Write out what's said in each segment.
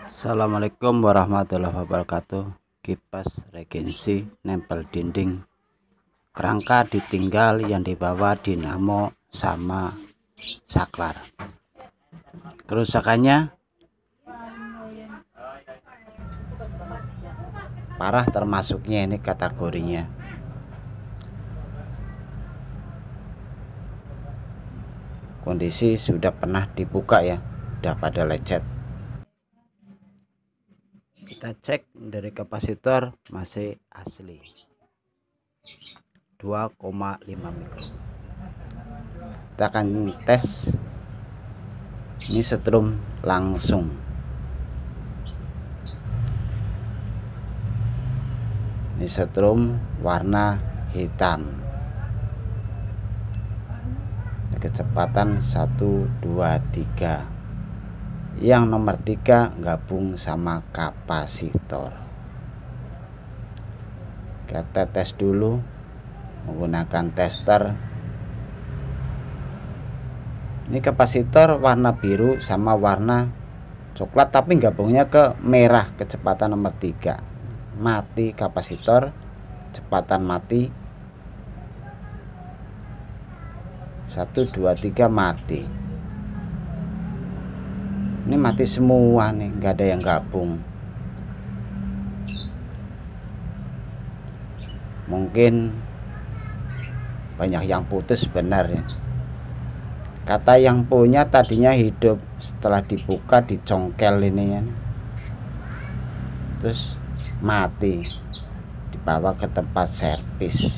Assalamualaikum warahmatullahi wabarakatuh. Kipas regensi nempel dinding, kerangka ditinggal, yang dibawa dinamo sama saklar. Kerusakannya parah, termasuknya ini kategorinya. Kondisi sudah pernah dibuka ya, udah pada lecet. Kita cek dari kapasitor masih asli 2,5 mikro. Kita akan tes ini setrum langsung. Ini setrum warna hitam, kecepatan 1, 2, 3. Yang nomor 3 gabung sama kapasitor. Kita tes dulu menggunakan tester. Ini kapasitor warna biru sama warna coklat, tapi gabungnya ke merah, kecepatan nomor 3. Mati kapasitor, kecepatan mati. 1, 2, 3 mati. Ini mati semua nih, nggak ada yang gabung. Mungkin banyak yang putus, benar ya. Kata yang punya tadinya hidup, setelah dibuka dicongkel ini ya, terus mati, dibawa ke tempat servis.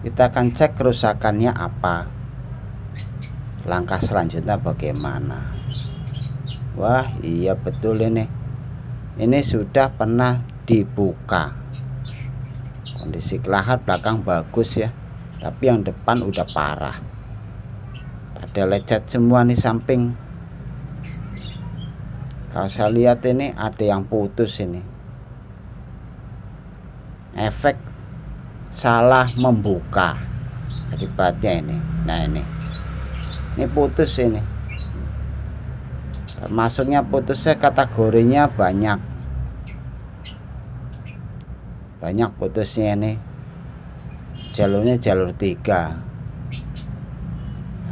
Kita akan cek kerusakannya apa, langkah selanjutnya bagaimana. Wah iya betul, ini sudah pernah dibuka. Kondisi lahat belakang bagus ya, tapi yang depan udah parah, ada lecet semua nih samping. Kalau saya lihat ini ada yang putus, ini efek salah membuka akibatnya ini. Nah ini putus, ini termasuknya putusnya kategorinya banyak putusnya. Ini jalurnya jalur 3.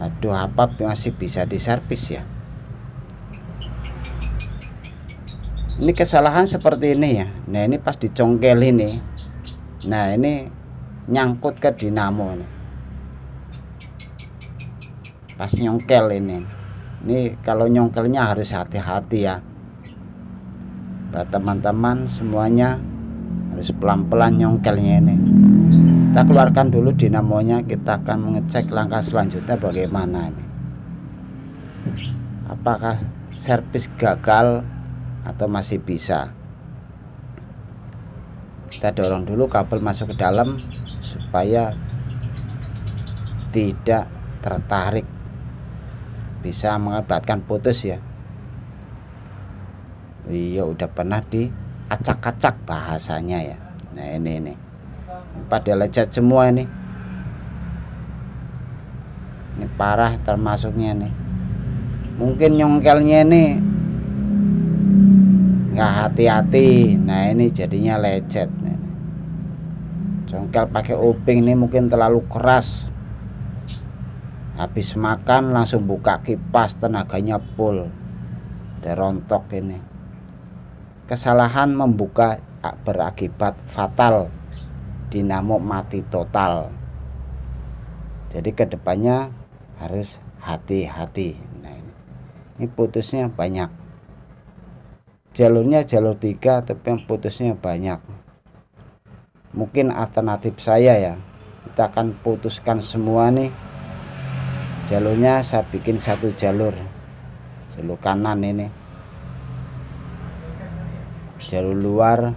Aduh, apa masih bisa diservis ya? Ini kesalahan seperti ini ya. Nah ini pas dicongkel ini, nah ini nyangkut ke dinamo ini. Pas nyongkel ini kalau nyongkelnya harus hati-hati ya, buat teman-teman semuanya harus pelan-pelan nyongkelnya ini. Kita keluarkan dulu dinamonya, kita akan mengecek langkah selanjutnya bagaimana ini. Apakah servis gagal atau masih bisa. Kita dorong dulu kabel masuk ke dalam supaya tidak tertarik, bisa mengakibatkan putus ya. Iya udah pernah diacak-acak bahasanya ya. Nah ini pada lecet semua ini parah termasuknya nih. Mungkin nyongkelnya ini nggak hati-hati, nah ini jadinya lecet. Congkel pakai uping ini mungkin terlalu keras, habis makan langsung buka kipas, tenaganya full, udah rontok ini. Kesalahan membuka berakibat fatal, dinamo mati total. Jadi kedepannya harus hati-hati. Nah ini putusnya banyak, jalurnya jalur 3 tapi yang putusnya banyak. Mungkin alternatif saya ya, kita akan putuskan semua nih jalurnya. Saya bikin satu jalur kanan, ini jalur luar.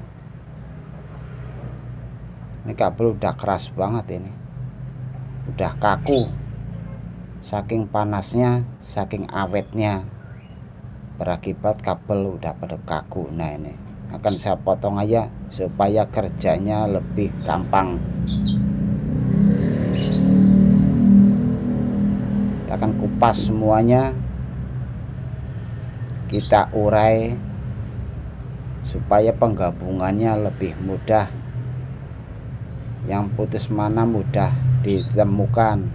Ini kabel udah keras banget, ini udah kaku, saking panasnya, saking awetnya, berakibat kabel udah pada kaku. Nah ini akan saya potong aja supaya kerjanya lebih gampang. Kita akan kupas semuanya kita urai supaya penggabungannya lebih mudah, yang putus mana mudah ditemukan.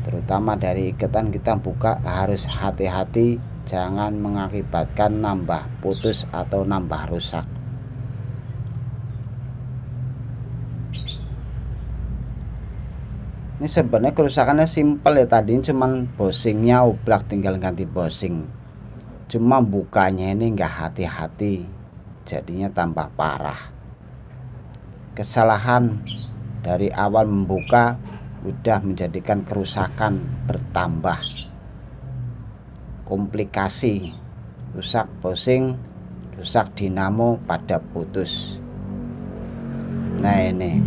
Terutama dari ikatan kita buka harus hati-hati, jangan mengakibatkan nambah putus atau nambah rusak. Ini sebenarnya kerusakannya simpel ya, tadi cuman bosingnya oblak, tinggal ganti bosing. Cuma bukanya ini nggak hati-hati, jadinya tambah parah. Kesalahan dari awal membuka udah menjadikan kerusakan bertambah, komplikasi, rusak bosing, rusak dinamo, pada putus. Nah ini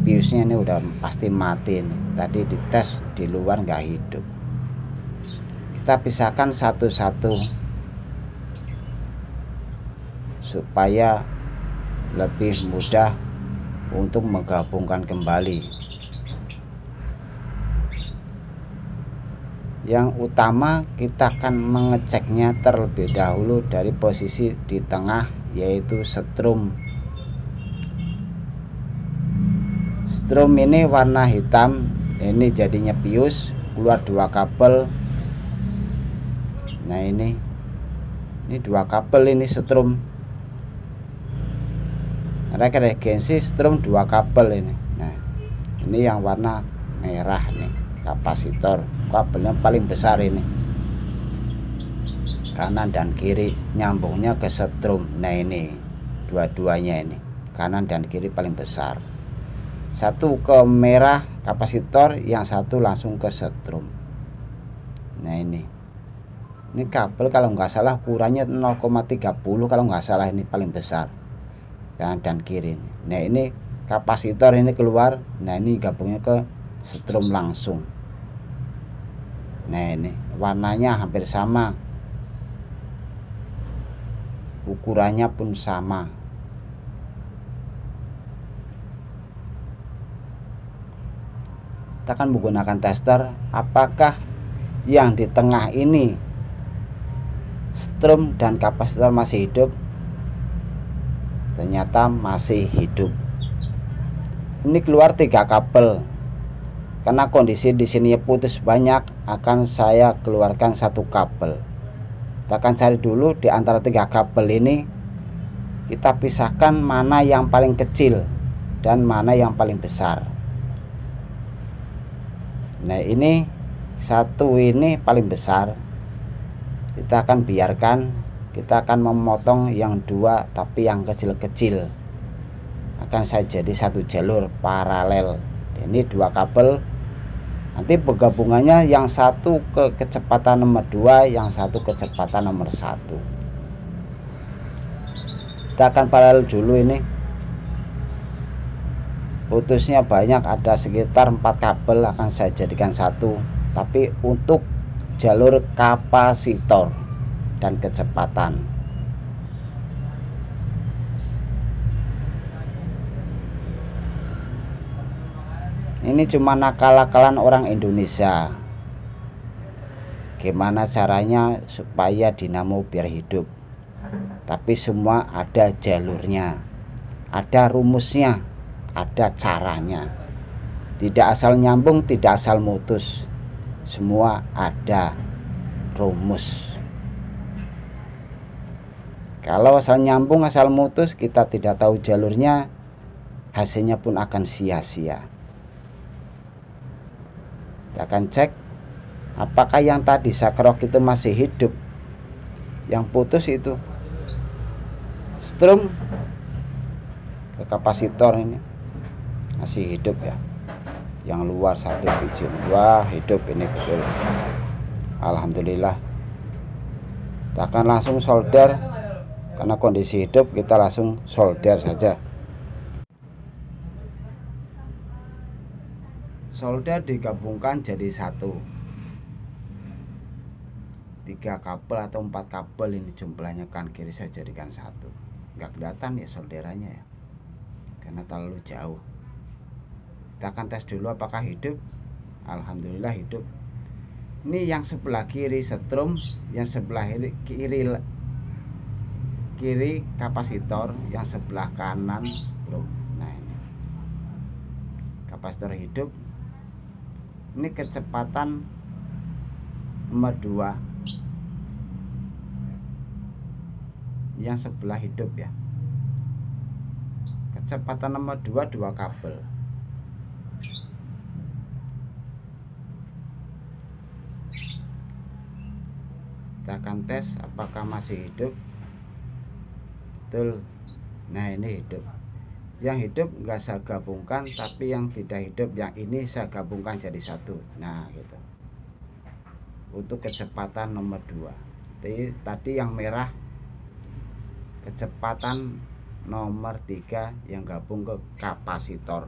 fuse-nya ini udah pasti mati nih. Tadi dites di luar nggak hidup. Kita pisahkan satu-satu supaya lebih mudah untuk menggabungkan kembali. Yang utama kita akan mengeceknya terlebih dahulu dari posisi di tengah, yaitu setrum. Setrum ini warna hitam, ini jadinya pius, keluar 2 kabel. Nah ini 2 kabel, ini setrum. Regensi setrum 2 kabel ini. Nah ini yang warna merah nih, kapasitor. Kabelnya paling besar ini, kanan dan kiri nyambungnya ke setrum. Nah ini dua-duanya ini, kanan dan kiri paling besar. Satu ke merah kapasitor, yang satu langsung ke setrum. Nah ini kabel kalau nggak salah ukurannya 0,30 kalau nggak salah, ini paling besar kanan dan kiri. Nah ini kapasitor ini keluar. Nah ini gabungnya ke setrum langsung. Nah ini warnanya hampir sama, ukurannya pun sama. Kita akan menggunakan tester apakah yang di tengah ini setrum dan kapasitor masih hidup. Ternyata masih hidup. Ini keluar 3 kabel. Karena kondisi di sini putus banyak, akan saya keluarkan 1 kabel. Kita akan cari dulu di antara 3 kabel ini, kita pisahkan mana yang paling kecil dan mana yang paling besar. Nah ini satu ini paling besar, kita akan biarkan. Kita akan memotong yang 2, tapi yang kecil-kecil akan saya jadi 1 jalur paralel. Ini 2 kabel. Nanti penggabungannya yang satu ke kecepatan nomor 2, yang satu kecepatan nomor 1. Kita akan paralel dulu. Ini putusnya banyak, ada sekitar 4 kabel, akan saya jadikan 1, tapi untuk jalur kapasitor dan kecepatan. Ini cuma nakal-nakalan orang Indonesia. Gimana caranya supaya dinamo biar hidup? Tapi semua ada jalurnya, ada rumusnya, ada caranya. Tidak asal nyambung, tidak asal mutus. Semua ada rumus. Kalau asal nyambung, asal mutus, kita tidak tahu jalurnya, hasilnya pun akan sia-sia. Kita akan cek apakah yang tadi sakrok itu masih hidup. Yang putus itu strum ke kapasitor ini masih hidup ya. Yang luar 1 biji, wah hidup ini betul, alhamdulillah. Kita akan langsung solder. Karena kondisi hidup, kita langsung solder saja. Solder digabungkan jadi 1. 3 kabel atau 4 kabel ini jumlahnya, kan kiri saya jadikan 1. Nggak kelihatan ya solderannya ya, karena terlalu jauh. Kita akan tes dulu apakah hidup. Alhamdulillah hidup. Ini yang sebelah kiri setrum, yang sebelah kiri kapasitor, yang sebelah kanan strum. Nah, ini kapasitor hidup. Ini kecepatan nomor 2, yang sebelah hidup ya. Kecepatan nomor 2, 2 kabel. Kita akan tes apakah masih hidup. Betul. Nah, ini hidup. Yang hidup enggak saya gabungkan, tapi yang tidak hidup yang ini saya gabungkan jadi satu. Nah, gitu. Untuk kecepatan nomor 2. Tadi yang merah kecepatan nomor 3 yang gabung ke kapasitor.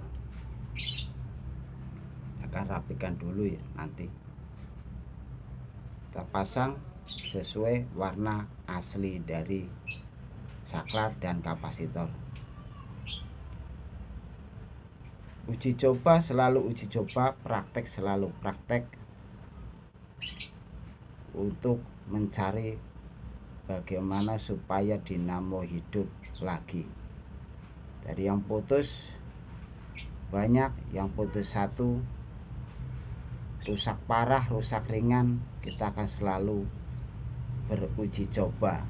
Akan rapikan dulu ya nanti. Kita pasang sesuai warna asli dari saklar dan kapasitor. Uji coba selalu uji coba, praktek selalu praktek, untuk mencari bagaimana supaya dinamo hidup lagi. Dari yang putus banyak, yang putus satu, rusak parah, rusak ringan, kita akan selalu beruji coba.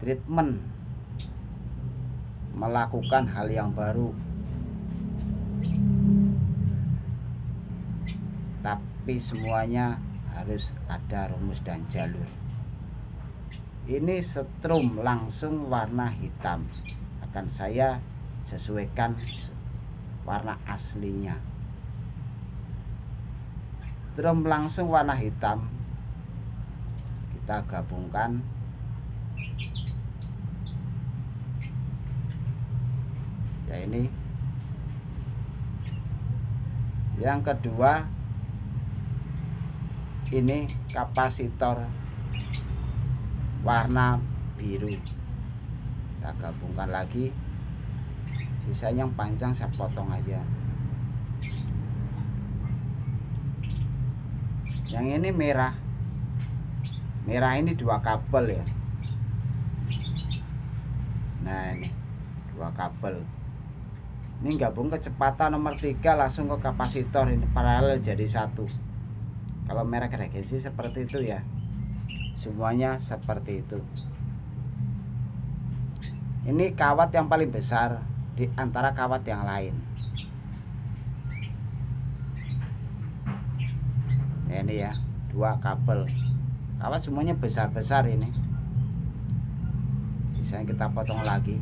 Treatment, melakukan hal yang baru, tapi semuanya harus ada rumus dan jalur. Ini setrum langsung warna hitam, akan saya sesuaikan warna aslinya. Drum langsung warna hitam, kita gabungkan. Ya, ini yang kedua, ini kapasitor warna biru, kita gabungkan lagi. Sisanya yang panjang saya potong aja. Yang ini merah, ini 2 kabel ya. Nah, ini 2 kabel. Ini gabung kecepatan nomor 3 langsung ke kapasitor, ini paralel jadi satu. Kalau merek regensi seperti itu ya, semuanya seperti itu. Ini kawat yang paling besar di antara kawat yang lain. Ya, ini ya, 2 kabel. Kawat semuanya besar-besar ini. Sisanya kita potong lagi.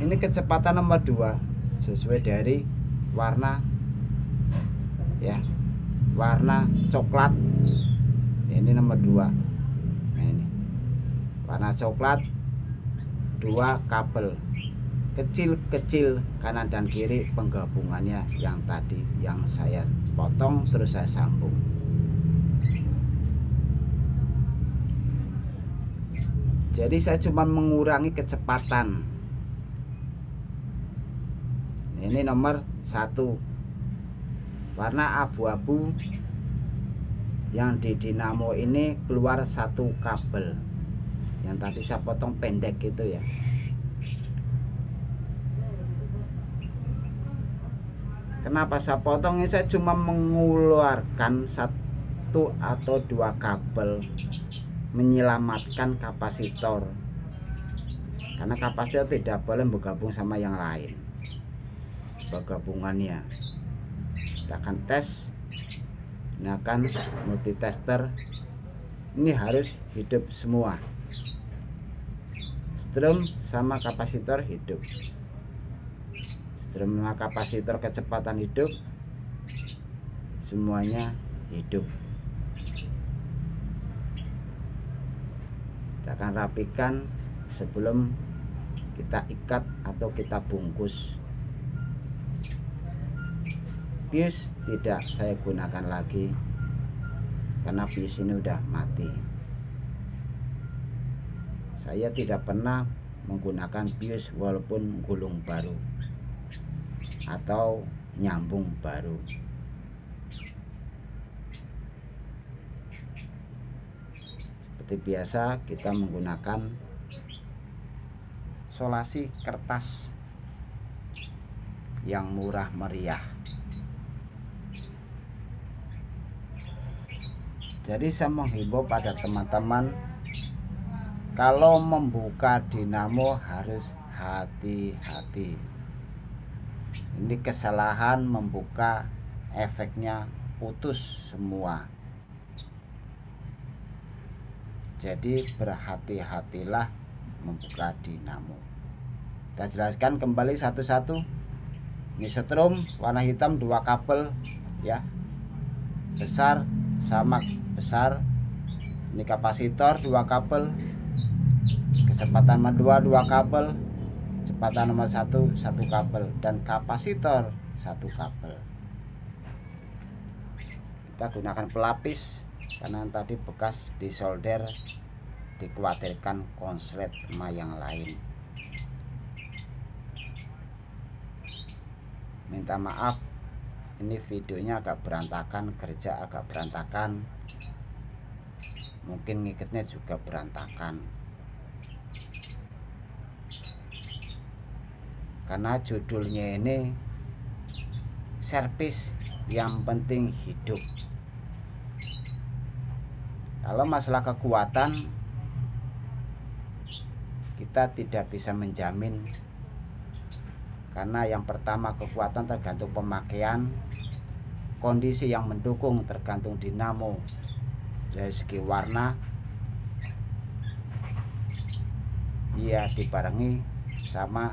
Ini kecepatan nomor 2 sesuai dari warna ya, warna coklat. Ini nomor 2. Nah, ini warna coklat, 2 kabel kecil-kecil kanan dan kiri, penggabungannya yang tadi yang saya potong terus saya sambung. Jadi saya cuma mengurangi kecepatan. Ini nomor 1 warna abu-abu, yang di dinamo ini keluar 1 kabel yang tadi saya potong pendek gitu ya. Kenapa saya potong? Ini saya cuma mengeluarkan 1 atau 2 kabel, menyelamatkan kapasitor, karena kapasitor tidak boleh bergabung sama yang lain penggabungannya. Kita akan tes, gunakan multitester. Ini harus hidup semua, strum sama kapasitor hidup, strum sama kapasitor kecepatan hidup, semuanya hidup. Kita akan rapikan sebelum kita ikat atau kita bungkus. Fuse tidak saya gunakan lagi karena fuse ini udah mati. Saya tidak pernah menggunakan bius walaupun gulung baru atau nyambung baru. Seperti biasa kita menggunakan solasi kertas yang murah meriah. Jadi saya menghimbau pada teman-teman, kalau membuka dinamo harus hati-hati. Ini kesalahan membuka, efeknya putus semua. Jadi berhati-hatilah membuka dinamo. Kita jelaskan kembali satu-satu. Ini setrum warna hitam 2 kabel ya, besar sama besar. Ini kapasitor 2 kabel, kecepatan nomor 2 kabel, kecepatan nomor 1 kabel, dan kapasitor 1 kabel. Kita gunakan pelapis karena tadi bekas disolder, dikhawatirkan konslet sama yang lain. Minta maaf, ini videonya agak berantakan, kerja agak berantakan, mungkin ngikatnya juga berantakan karena judulnya ini servis yang penting hidup. Kalau masalah kekuatan, kita tidak bisa menjamin, karena yang pertama kekuatan tergantung pemakaian, kondisi yang mendukung tergantung dinamo. Dari segi warna, ia dibarengi sama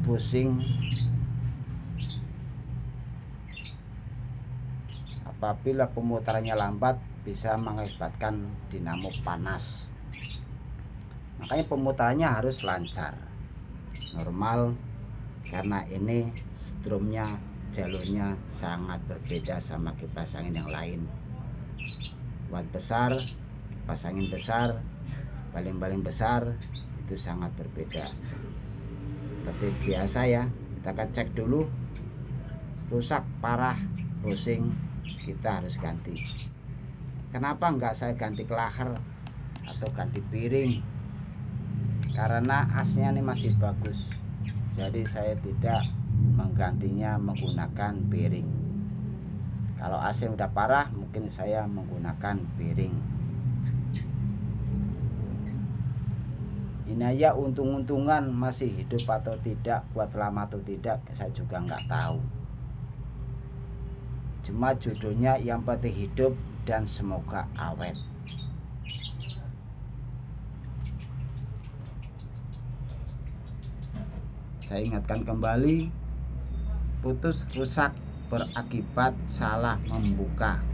bushing. Apabila pemutarannya lambat bisa mengakibatkan dinamo panas. Makanya pemutarannya harus lancar, normal, karena ini strumnya, jalurnya sangat berbeda sama kipas angin yang lain. Watt besar, kipas angin besar, baling-baling besar, itu sangat berbeda. Seperti biasa ya, kita akan cek dulu. Rusak parah, bushing, kita harus ganti. Kenapa enggak saya ganti klaher atau ganti piring? Karena asnya ini masih bagus, jadi saya tidak menggantinya menggunakan piring. Kalau AC udah parah, mungkin saya menggunakan piring. Ini aja untung-untungan masih hidup atau tidak, kuat lama atau tidak, saya juga nggak tahu. Cuma judulnya yang penting hidup dan semoga awet. Saya ingatkan kembali, putus rusak berakibat salah membuka.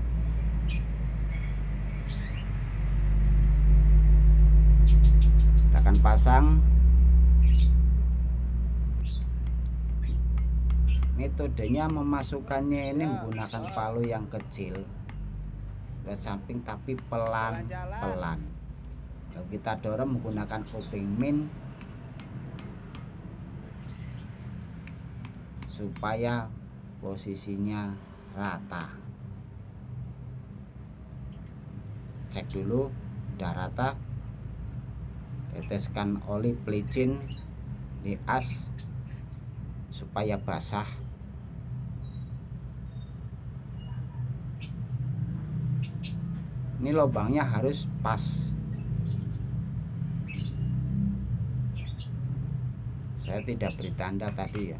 Kita akan pasang. Metodenya memasukkannya ini menggunakan palu yang kecil ke samping, tapi pelan-pelan. Kalau kita dorong menggunakan opening min supaya posisinya rata. Cek dulu udah rata, teteskan oli pelicin di as supaya basah. Ini lubangnya harus pas. Saya tidak beri tanda tadi ya.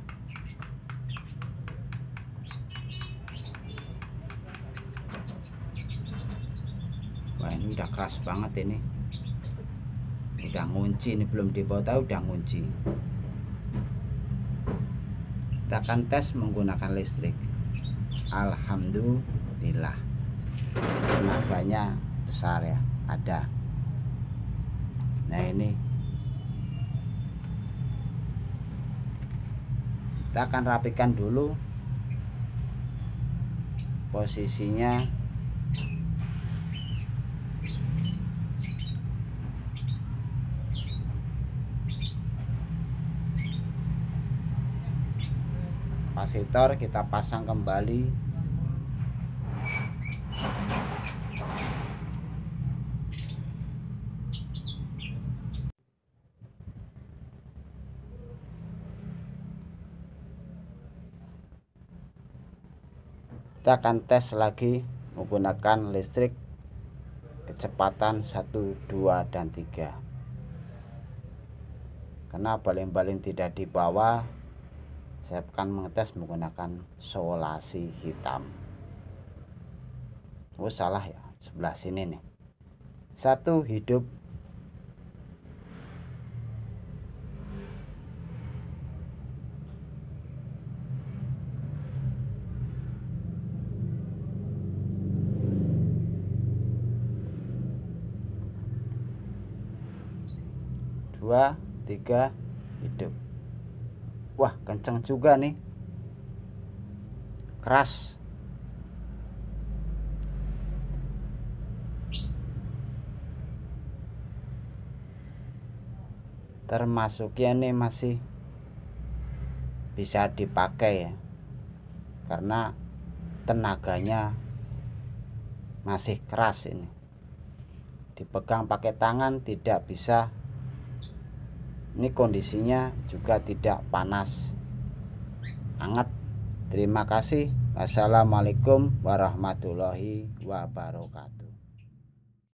Wah, ini udah keras banget ini. Udah ngunci, ini belum dibawa, udah ngunci. Kita akan tes menggunakan listrik. Alhamdulillah, tenaganya besar ya, ada. Nah ini kita akan rapikan dulu posisinya. kapasitor kita pasang kembali. Kita akan tes lagi menggunakan listrik kecepatan 1, 2, dan 3. Karena baling-baling tidak dibawa, saya akan mengetes menggunakan solasi hitam. Oh salah ya, sebelah sini nih. 1 hidup. 2, 3 hidup. Wah, kenceng juga nih, keras. Termasuknya nih masih bisa dipakai ya, karena tenaganya masih keras. Ini dipegang pakai tangan tidak bisa. Ini kondisinya juga tidak panas, hangat. Terima kasih. Wassalamualaikum warahmatullahi wabarakatuh.